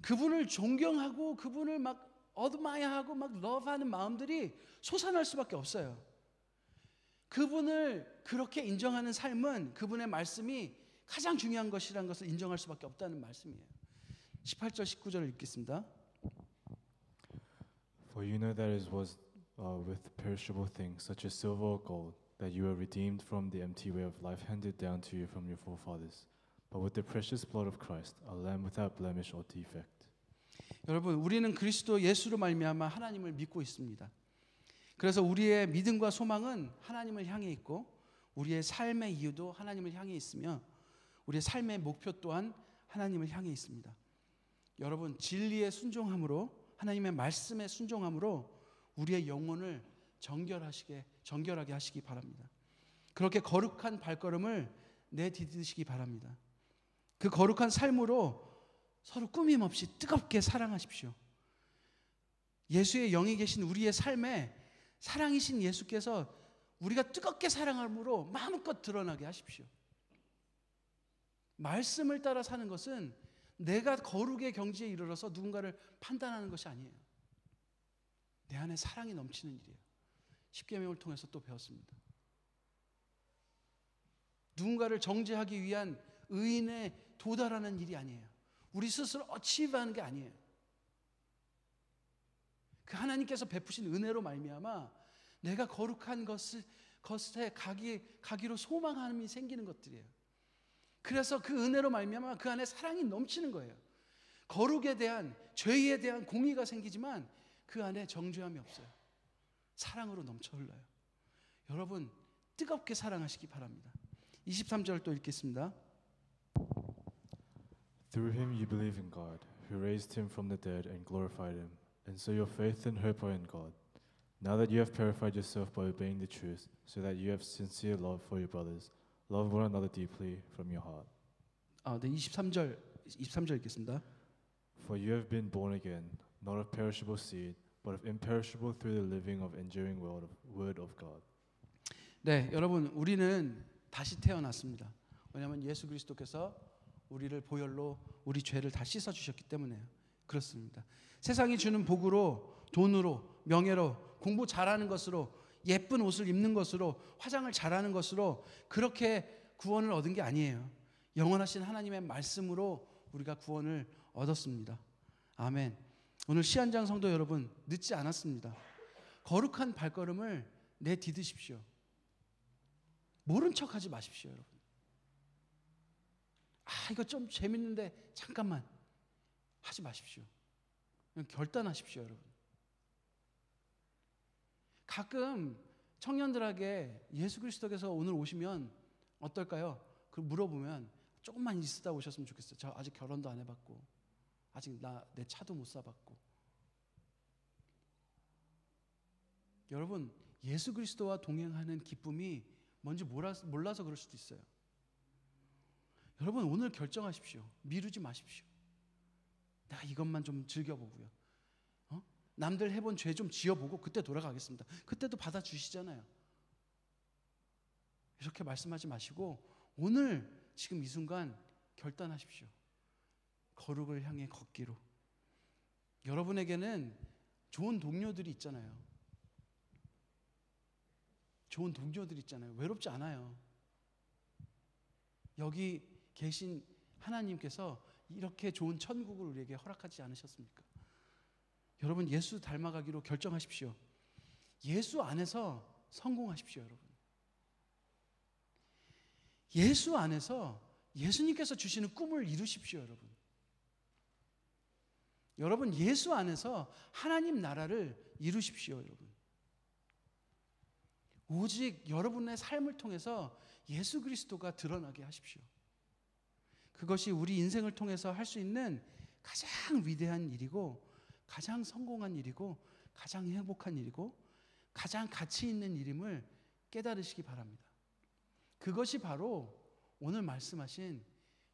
그분을 존경하고 그분을 막 어드마이어하고 막 러브하는 마음들이 솟아날 수밖에 없어요. 그분을 그렇게 인정하는 삶은 그분의 말씀이 가장 중요한 것이라는 것을 인정할 수밖에 없다는 말씀이에요. 18절 19절을 읽겠습니다. For you know that it was with perishable things such as silver or gold that you were redeemed from the empty way of life handed down to you from your forefathers, but with the precious blood of Christ, a lamb without blemish or defect. 여러분, 우리는 그리스도 예수로 말미암아 하나님을 믿고 있습니다. 그래서 우리의 믿음과 소망은 하나님을 향해 있고 우리의 삶의 이유도 하나님을 향해 있으며 우리의 삶의 목표 또한 하나님을 향해 있습니다. 여러분, 진리의 순종함으로 하나님의 말씀에 순종함으로 우리의 영혼을 정결하게 하시기 바랍니다. 그렇게 거룩한 발걸음을 내디디시기 바랍니다. 그 거룩한 삶으로 서로 꾸밈 없이 뜨겁게 사랑하십시오. 예수의 영이 계신 우리의 삶에 사랑이신 예수께서 우리가 뜨겁게 사랑함으로 마음껏 드러나게 하십시오. 말씀을 따라 사는 것은 내가 거룩의 경지에 이르러서 누군가를 판단하는 것이 아니에요. 내 안에 사랑이 넘치는 일이에요. 십계명을 통해서 또 배웠습니다. 누군가를 정죄하기 위한 의인에 도달하는 일이 아니에요. 우리 스스로 어치브하는 게 아니에요. 그 하나님께서 베푸신 은혜로 말미암아 내가 거룩한 것에 가기로 소망함이 생기는 것들이에요. 그래서 그 은혜로 말미암아 그 안에 사랑이 넘치는 거예요. 거룩에 대한, 죄에 대한 공의가 생기지만 그 안에 정죄함이 없어요. 사랑으로 넘쳐 흘러요. 여러분 뜨겁게 사랑하시기 바랍니다. 23절 또 읽겠습니다. Through him you believe in God, who raised him from the dead and glorified him, and so your faith and hope are in God. Now that you have purified yourself by obeying the truth, so that you have sincere love for your brothers, love one another deeply from your heart. 네, 23절 읽겠습니다. For you have been born again, not of perishable seed, but of imperishable through the living of enduring word of God. 네, 여러분 우리는 다시 태어났습니다. 왜냐하면 예수 그리스도께서 우리를 보혈로 우리 죄를 다 씻어 주셨기 때문에요. 그렇습니다. 세상이 주는 복으로, 돈으로, 명예로, 공부 잘하는 것으로, 예쁜 옷을 입는 것으로, 화장을 잘하는 것으로 그렇게 구원을 얻은 게 아니에요. 영원하신 하나님의 말씀으로 우리가 구원을 얻었습니다. 아멘. 오늘 시한장 성도 여러분 늦지 않았습니다. 거룩한 발걸음을 내디디십시오. 모른 척하지 마십시오, 여러분. 이거 좀 재밌는데 잠깐만 하지 마십시오. 그냥 결단하십시오, 여러분. 가끔 청년들에게 예수 그리스도께서 오늘 오시면 어떨까요? 그 물어보면 조금만 있으다 오셨으면 좋겠어요. 저 아직 결혼도 안 해봤고, 아직 내 차도 못 사봤고. 여러분 예수 그리스도와 동행하는 기쁨이 뭔지 몰라서 그럴 수도 있어요. 여러분 오늘 결정하십시오. 미루지 마십시오. 내가 이것만 좀 즐겨보고요. 남들 해본 죄 좀 지어보고 그때 돌아가겠습니다. 그때도 받아주시잖아요. 이렇게 말씀하지 마시고 오늘 지금 이 순간 결단하십시오. 거룩을 향해 걷기로. 여러분에게는 좋은 동료들이 있잖아요. 좋은 동료들이 있잖아요. 외롭지 않아요. 여기 계신 하나님께서 이렇게 좋은 천국을 우리에게 허락하지 않으셨습니까? 여러분 예수 닮아가기로 결정하십시오. 예수 안에서 성공하십시오, 여러분. 예수 안에서 예수님께서 주시는 꿈을 이루십시오, 여러분. 여러분 예수 안에서 하나님 나라를 이루십시오, 여러분. 오직 여러분의 삶을 통해서 예수 그리스도가 드러나게 하십시오. 그것이 우리 인생을 통해서 할 수 있는 가장 위대한 일이고 가장 성공한 일이고 가장 행복한 일이고 가장 가치 있는 일임을 깨달으시기 바랍니다. 그것이 바로 오늘 말씀하신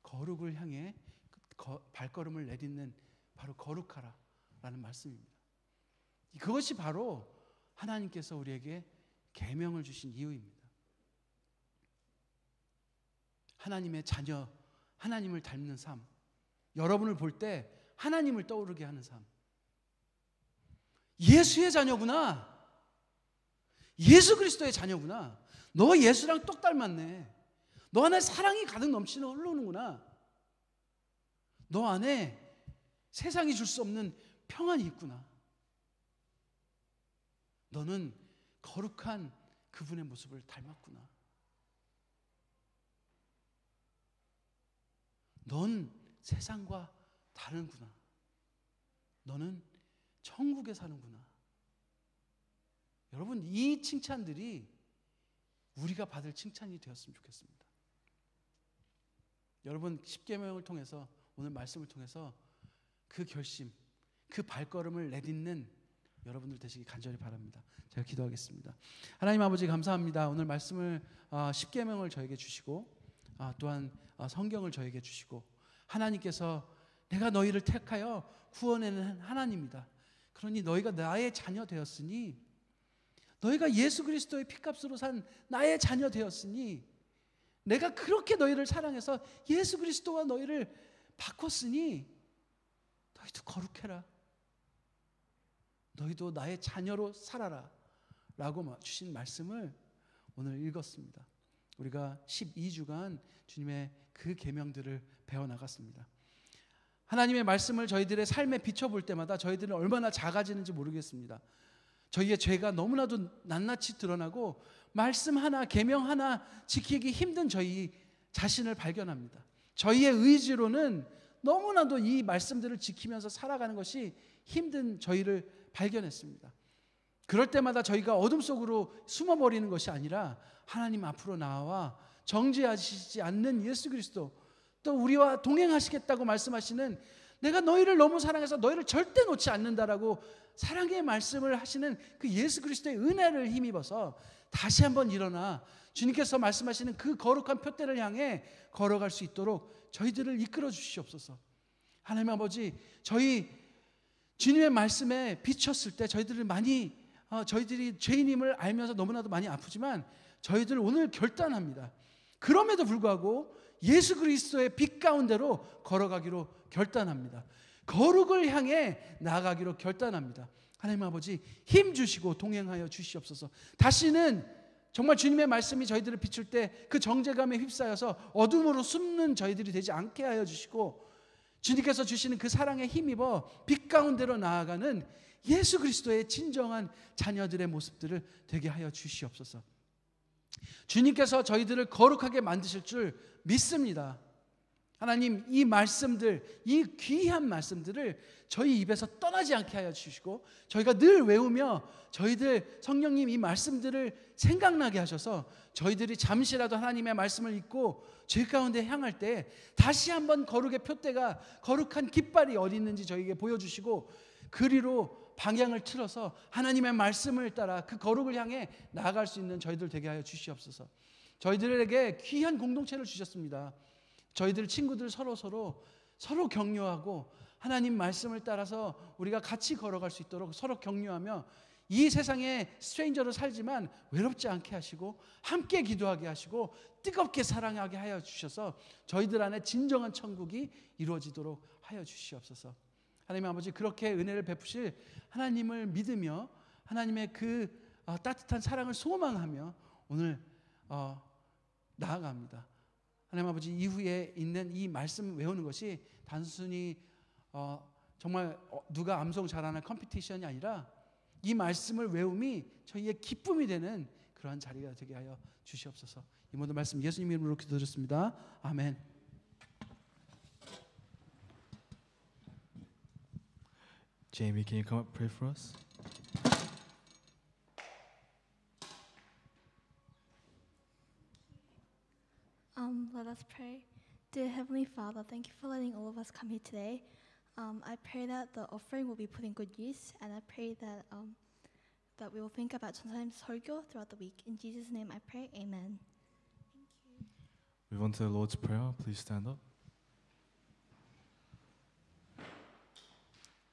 거룩을 향해 발걸음을 내딛는 바로 거룩하라 라는 말씀입니다. 그것이 바로 하나님께서 우리에게 계명을 주신 이유입니다. 하나님의 자녀, 하나님을 닮는 삶, 여러분을 볼 때 하나님을 떠오르게 하는 삶. 예수의 자녀구나. 예수 그리스도의 자녀구나. 너 예수랑 똑 닮았네. 너 안에 사랑이 가득 넘치는 흐르는구나. 너 안에 세상이 줄 수 없는 평안이 있구나. 너는 거룩한 그분의 모습을 닮았구나. 넌 세상과 다른구나. 너는 천국에 사는구나. 여러분 이 칭찬들이 우리가 받을 칭찬이 되었으면 좋겠습니다. 여러분 십계명을 통해서 오늘 말씀을 통해서 그 결심, 그 발걸음을 내딛는 여러분들 되시기 간절히 바랍니다. 제가 기도하겠습니다. 하나님 아버지 감사합니다. 오늘 말씀을 10계명을 저에게 주시고 또한 성경을 저에게 주시고 하나님께서 내가 너희를 택하여 구원하는 하나님이다. 그러니 너희가 나의 자녀 되었으니 너희가 예수 그리스도의 피값으로 산 나의 자녀 되었으니 내가 그렇게 너희를 사랑해서 예수 그리스도와 너희를 바꿨으니 너희도 거룩해라. 너희도 나의 자녀로 살아라 라고 주신 말씀을 오늘 읽었습니다. 우리가 12주간 주님의 그 계명들을 배워나갔습니다. 하나님의 말씀을 저희들의 삶에 비춰볼 때마다 저희들은 얼마나 작아지는지 모르겠습니다. 저희의 죄가 너무나도 낱낱이 드러나고 말씀 하나, 계명 하나 지키기 힘든 저희 자신을 발견합니다. 저희의 의지로는 너무나도 이 말씀들을 지키면서 살아가는 것이 힘든 저희를 발견했습니다. 그럴 때마다 저희가 어둠 속으로 숨어버리는 것이 아니라 하나님 앞으로 나와 정죄하시지 않는 예수 그리스도, 또 우리와 동행하시겠다고 말씀하시는 내가 너희를 너무 사랑해서 너희를 절대 놓지 않는다라고 사랑의 말씀을 하시는 그 예수 그리스도의 은혜를 힘입어서 다시 한번 일어나 주님께서 말씀하시는 그 거룩한 표대를 향해 걸어갈 수 있도록 저희들을 이끌어 주시옵소서. 하나님 아버지, 저희 주님의 말씀에 비쳤을 때 저희들이 죄인임을 알면서 너무나도 많이 아프지만 저희들 오늘 결단합니다. 그럼에도 불구하고 예수 그리스도의 빛 가운데로 걸어가기로 결단합니다. 거룩을 향해 나아가기로 결단합니다. 하나님 아버지, 힘 주시고 동행하여 주시옵소서. 다시는 정말 주님의 말씀이 저희들을 비출 때 그 정죄감에 휩싸여서 어둠으로 숨는 저희들이 되지 않게 하여 주시고, 주님께서 주시는 그 사랑에 힘입어 빛 가운데로 나아가는 예수 그리스도의 진정한 자녀들의 모습들을 되게 하여 주시옵소서. 주님께서 저희들을 거룩하게 만드실 줄 믿습니다. 하나님, 이 말씀들, 이 귀한 말씀들을 저희 입에서 떠나지 않게 하여 주시고 저희가 늘 외우며 저희들 성령님 이 말씀들을 생각나게 하셔서 저희들이 잠시라도 하나님의 말씀을 읽고 죄 가운데 향할 때 다시 한번 거룩의 표대가, 거룩한 깃발이 어디 있는지 저희에게 보여주시고 그리로 방향을 틀어서 하나님의 말씀을 따라 그 거룩을 향해 나아갈 수 있는 저희들 되게 하여 주시옵소서. 저희들에게 귀한 공동체를 주셨습니다. 저희들 친구들 서로 격려하고 하나님 말씀을 따라서 우리가 같이 걸어갈 수 있도록 서로 격려하며 이 세상에 스트레인저로 살지만 외롭지 않게 하시고 함께 기도하게 하시고 뜨겁게 사랑하게 하여 주셔서 저희들 안에 진정한 천국이 이루어지도록 하여 주시옵소서. 하나님 아버지, 그렇게 은혜를 베푸실 하나님을 믿으며 하나님의 그 따뜻한 사랑을 소망하며 오늘 나아갑니다. 하나님 아버지, 이후에 있는 이 말씀 외우는 것이 단순히 정말 누가 암송 잘하는 컴피티션이 아니라 이 말씀을 외움이 저희의 기쁨이 되는 그러한 자리가 되게 하여 주시옵소서. 이 모든 말씀 예수님 이름으로 기도드렸습니다. 아멘. Jamie, can you come up and pray for us? Let us pray. Dear Heavenly Father, thank you for letting all of us come here today. I pray that the offering will be put in good use, and I pray that that we will think about sometimes 설교 throughout the week. In Jesus' name I pray, amen. Move on to the Lord's Prayer. Please stand up.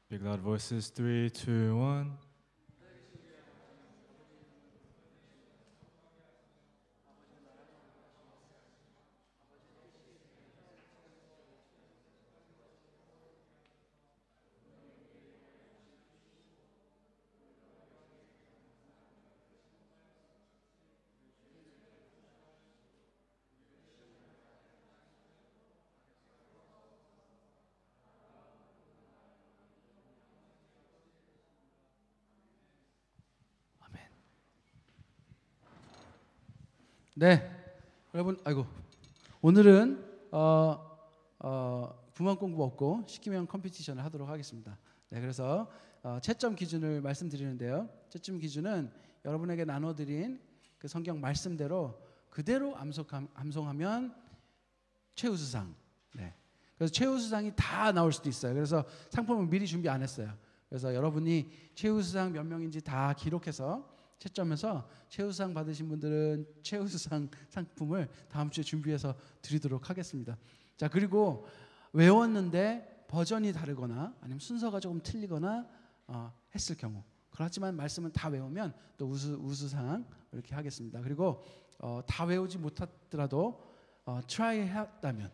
Big loud voices. 3, 2, 1. 네, 여러분, 오늘은 부만 공부 없고 시키면 컴피티션을 하도록 하겠습니다. 네, 그래서 채점 기준을 말씀드리는데요. 채점 기준은 여러분에게 나눠드린 그 성경 말씀대로 그대로 암송하면 최우수상. 네, 그래서 최우수상이 다 나올 수도 있어요. 그래서 상품은 미리 준비 안 했어요. 그래서 여러분이 최우수상 몇 명인지 다 기록해서 채점해서 최우수상 받으신 분들은 최우수상 상품을 다음 주에 준비해서 드리도록 하겠습니다. 자, 그리고 외웠는데 버전이 다르거나 아니면 순서가 조금 틀리거나 했을 경우, 그렇지만 말씀은 다 외우면 또 우수상 이렇게 하겠습니다. 그리고 다 외우지 못하더라도 트라이 했다면,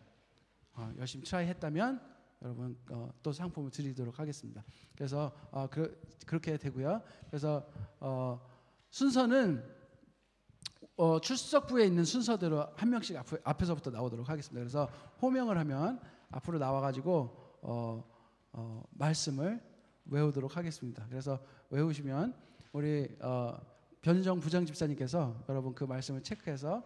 열심히 트라이 했다면 여러분 또 상품을 드리도록 하겠습니다. 그래서 그렇게 되고요. 그래서 순서는 출석부에 있는 순서대로 한 명씩 앞에서부터 나오도록 하겠습니다. 그래서 호명을 하면 앞으로 나와가지고 말씀을 외우도록 하겠습니다. 그래서 외우시면 우리 변정 부장 집사님께서 여러분 그 말씀을 체크해서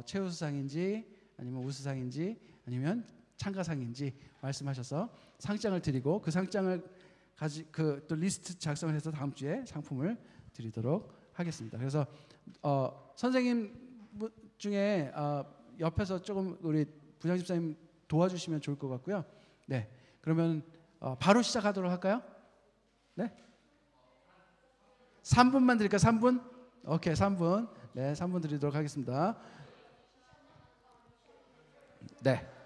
최우수상인지 아니면 우수상인지 아니면 참가상인지 말씀하셔서 상장을 드리고 그 상장을 또 리스트 작성을 해서 다음 주에 상품을 드리도록 하겠습니다. 그래서 선생님 중에 옆에서 조금 우리 부장 집사님 도와주시면 좋을 것 같고요. 네, 그러면 바로 시작하도록 할까요? 네, 3분만 드릴까요? 3분? 오케이, 3분. 네, 3분 드리도록 하겠습니다. 네.